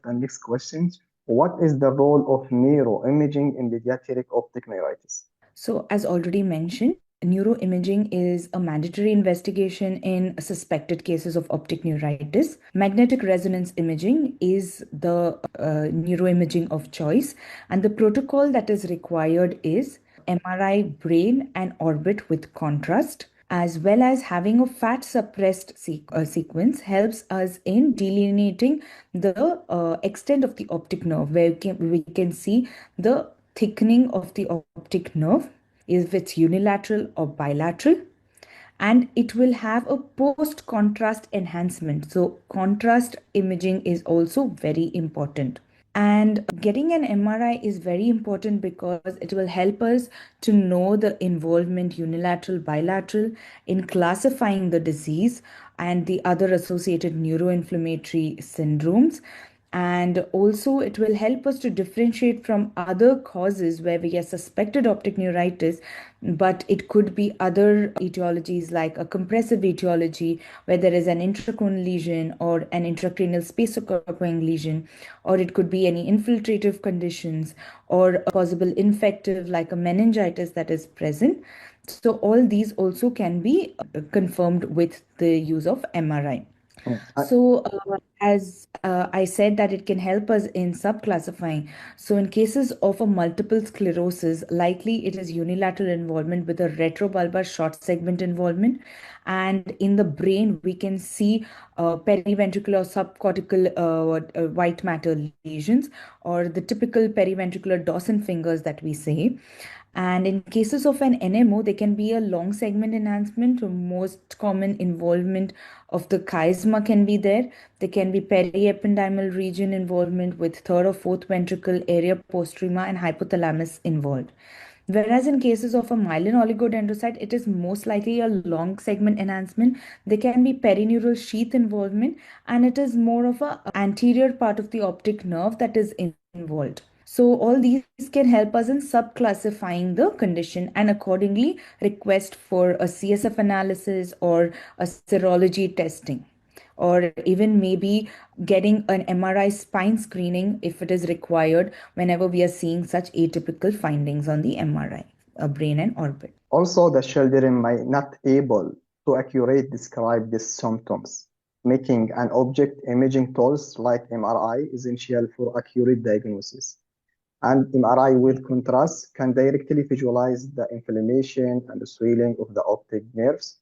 the next question. What is the role of neuroimaging in pediatric optic neuritis? So, as already mentioned, neuroimaging is a mandatory investigation in suspected cases of optic neuritis. Magnetic resonance imaging is the neuroimaging of choice, and the protocol that is required is MRI brain and orbit with contrast, as well as having a fat suppressed sequence helps us in delineating the extent of the optic nerve, where we can see the thickening of the optic nerve, if it's unilateral or bilateral, and it will have a post contrast enhancement. So, contrast imaging is also very important. And getting an MRI is very important because it will help us to know the involvement, unilateral, bilateral, in classifying the disease and the other associated neuroinflammatory syndromes. And also, it will help us to differentiate from other causes where we have suspected optic neuritis, but it could be other etiologies like a compressive etiology where there is an intracorneal lesion or an intracranial space occupying lesion, or it could be any infiltrative conditions or a possible infective like a meningitis that is present. So, all these also can be confirmed with the use of MRI. Mm. So, as I said, that it can help us in subclassifying. So, in cases of a multiple sclerosis, likely it is unilateral involvement with a retrobulbar short segment involvement. And in the brain, we can see periventricular or subcortical white matter lesions, or the typical periventricular Dawson fingers that we say. And in cases of an NMO, there can be a long segment enhancement. Most common involvement of the chiasma can be there. There can be periependymal region involvement with third or fourth ventricle, area postrema, and hypothalamus involved. Whereas in cases of a myelin oligodendrocyte, it is most likely a long segment enhancement. There can be perineural sheath involvement, and it is more of a anterior part of the optic nerve that is involved. So all these can help us in subclassifying the condition and accordingly request for a CSF analysis or a serology testing, or even maybe getting an MRI spine screening if it is required whenever we are seeing such atypical findings on the MRI, brain and orbit. Also, the children may not able to accurately describe these symptoms, making an object imaging tools like MRI essential for accurate diagnosis. And MRI with contrast can directly visualize the inflammation and the swelling of the optic nerves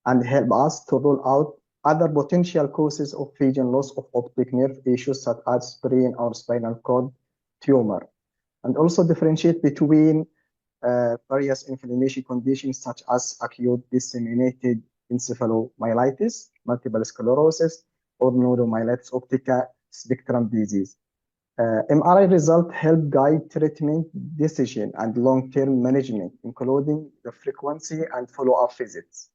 and help us to rule out other potential causes of vision loss of optic nerve issues such as brain or spinal cord tumor, and also differentiate between various inflammation conditions such as acute disseminated encephalomyelitis, multiple sclerosis, or neuromyelitis optica spectrum disease. MRI results help guide treatment decision and long-term management, including the frequency and follow-up visits.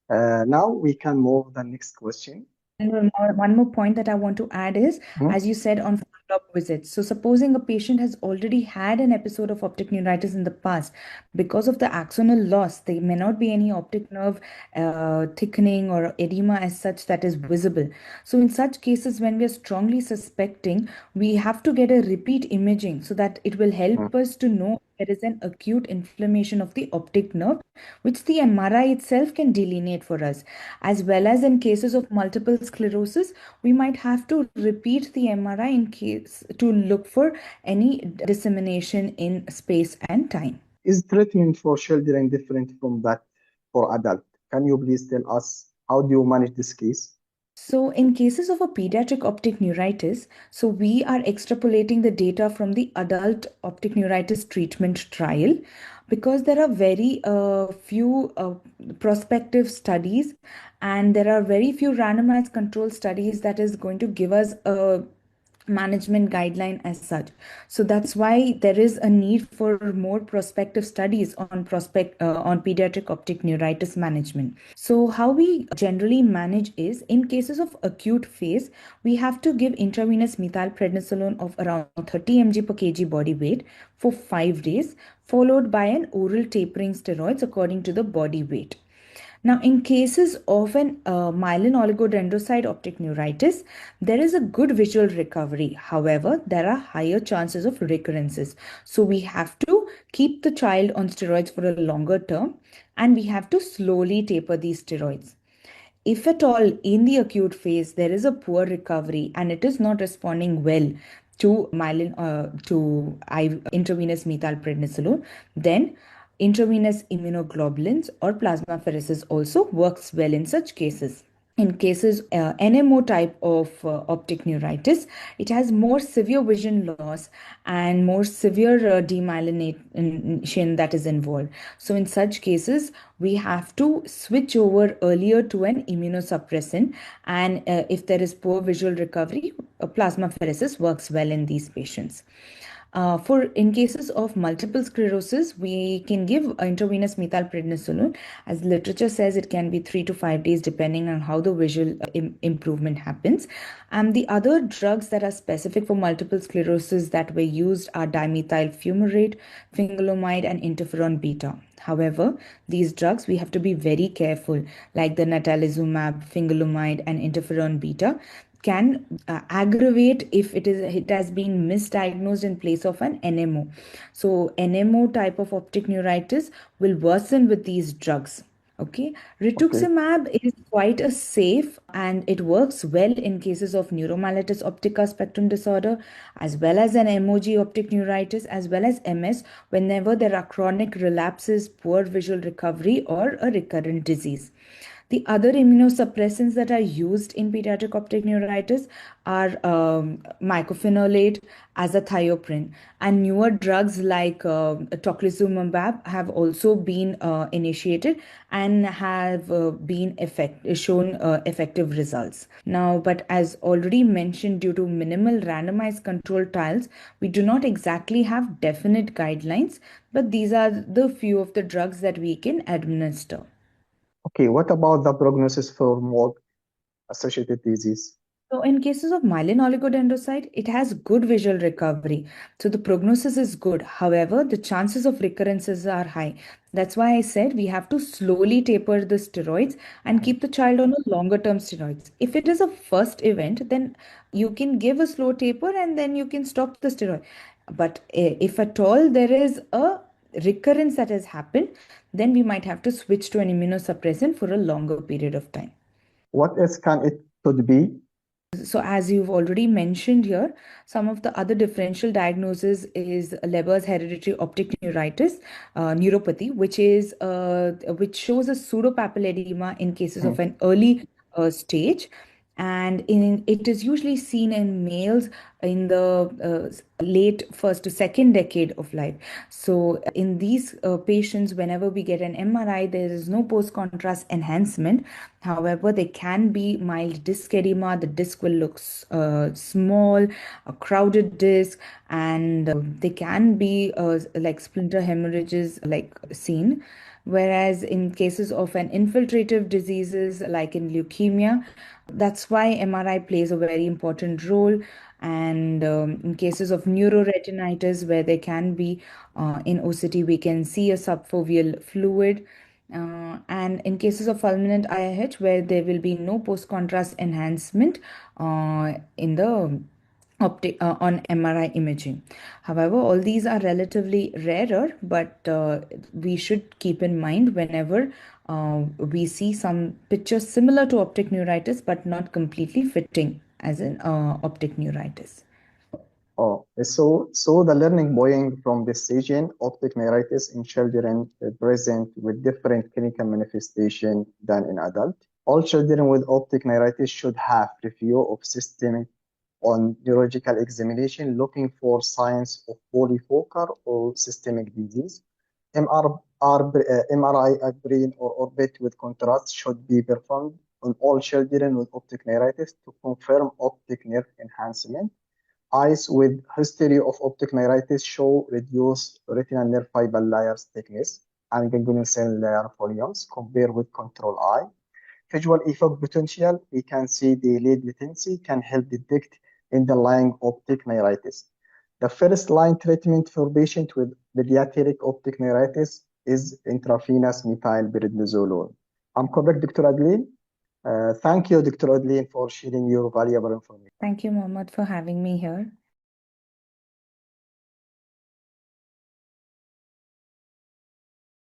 Now we can move the next question. And one more point that I want to add is, Mhm. as you said, on follow-up visits. So, supposing a patient has already had an episode of optic neuritis in the past, because of the axonal loss, there may not be any optic nerve thickening or edema as such that is visible. So, in such cases, when we are strongly suspecting, we have to get a repeat imaging so that it will help us to know there is an acute inflammation of the optic nerve, which the MRI itself can delineate for us. As well as in cases of multiple sclerosis, we might have to repeat the MRI in case to look for any dissemination in space and time. Is treatment for children different from that for adults? Can you please tell us how do you manage this case? So, in cases of a pediatric optic neuritis, so we are extrapolating the data from the adult optic neuritis treatment trial because there are very few prospective studies and there are very few randomized control studies that is going to give us a management guideline as such. So that's why there is a need for more prospective studies on pediatric optic neuritis management. So how we generally manage is, in cases of acute phase, we have to give intravenous methylprednisolone of around 30 mg per kg body weight for 5 days, followed by an oral tapering steroids according to the body weight. Now, in cases of an myelin oligodendrocyte optic neuritis, there is a good visual recovery. However, there are higher chances of recurrences. So, we have to keep the child on steroids for a longer term, and we have to slowly taper these steroids. If at all in the acute phase there is a poor recovery and it is not responding well to intravenous methylprednisolone, then intravenous immunoglobulins or plasmapheresis also works well in such cases. In cases NMO type of optic neuritis, it has more severe vision loss and more severe demyelination that is involved. So in such cases, we have to switch over earlier to an immunosuppressant, and if there is poor visual recovery, plasmapheresis works well in these patients. For in cases of multiple sclerosis, we can give intravenous methylprednisolone. As literature says, it can be 3 to 5 days depending on how the visual improvement happens. And the other drugs that are specific for multiple sclerosis that were used are dimethyl fumarate, fingolimod, and interferon beta. However, these drugs we have to be very careful, like the natalizumab, fingolimod, and interferon beta can aggravate if it has been misdiagnosed in place of an NMO. So NMO type of optic neuritis will worsen with these drugs. Okay, Okay. rituximab is quite a safe and it works well in cases of neuromyelitis optica spectrum disorder, as well as an MOG optic neuritis, as well as MS, whenever there are chronic relapses, poor visual recovery, or a recurrent disease. The other immunosuppressants that are used in pediatric optic neuritis are mycophenolate, azathioprine, and newer drugs like tocilizumab have also been initiated and have shown effective results. Now, but as already mentioned, due to minimal randomized controlled trials, we do not exactly have definite guidelines, but these are the few of the drugs that we can administer. Okay, what about the prognosis for more associated disease? So, in cases of myelin oligodendrocyte, it has good visual recovery. So, the prognosis is good. However, the chances of recurrences are high. That's why I said we have to slowly taper the steroids and keep the child on a longer term steroids. If it is a first event, then you can give a slow taper and then you can stop the steroid. But if at all there is a recurrence that has happened, then we might have to switch to an immunosuppressant for a longer period of time. What else can it could be? So, as you've already mentioned here, some of the other differential diagnoses is Leber's hereditary optic neuritis, neuropathy, which shows a pseudopapilledema in cases of an early stage, and it is usually seen in males in the late first to second decade of life. So, in these patients, whenever we get an MRI, there is no post contrast enhancement. However, there can be mild disc edema. The disc will look small, a crowded disc, and they can be like splinter hemorrhages, like seen. Whereas in cases of an infiltrative diseases like in leukemia, that's why MRI plays a very important role. And in cases of neuroretinitis, where there can be in OCT, we can see a subfoveal fluid. And in cases of fulminant IIH, where there will be no post-contrast enhancement in the on MRI imaging. However, all these are relatively rarer, but we should keep in mind whenever we see some pictures similar to optic neuritis, but not completely fitting as in optic neuritis. Oh, so the learning point from this session, optic neuritis in children present with different clinical manifestation than in adult. All children with optic neuritis should have review of systemic on neurological examination looking for signs of polyfocal or systemic disease. MRI brain or orbit with contrast should be performed on all children with optic neuritis to confirm optic nerve enhancement. Eyes with history of optic neuritis show reduced retinal nerve fiber layers thickness and ganglion cell layer volumes compared with control eye. Visual effect potential, we can see the lead latency can help detect underlying optic neuritis. The first line treatment for patients with pediatric optic neuritis is intravenous methylprednisolone. I'm correct, Dr. Adeline? Thank you, Dr. Adeline, for sharing your valuable information. Thank you, Mohammed, for having me here.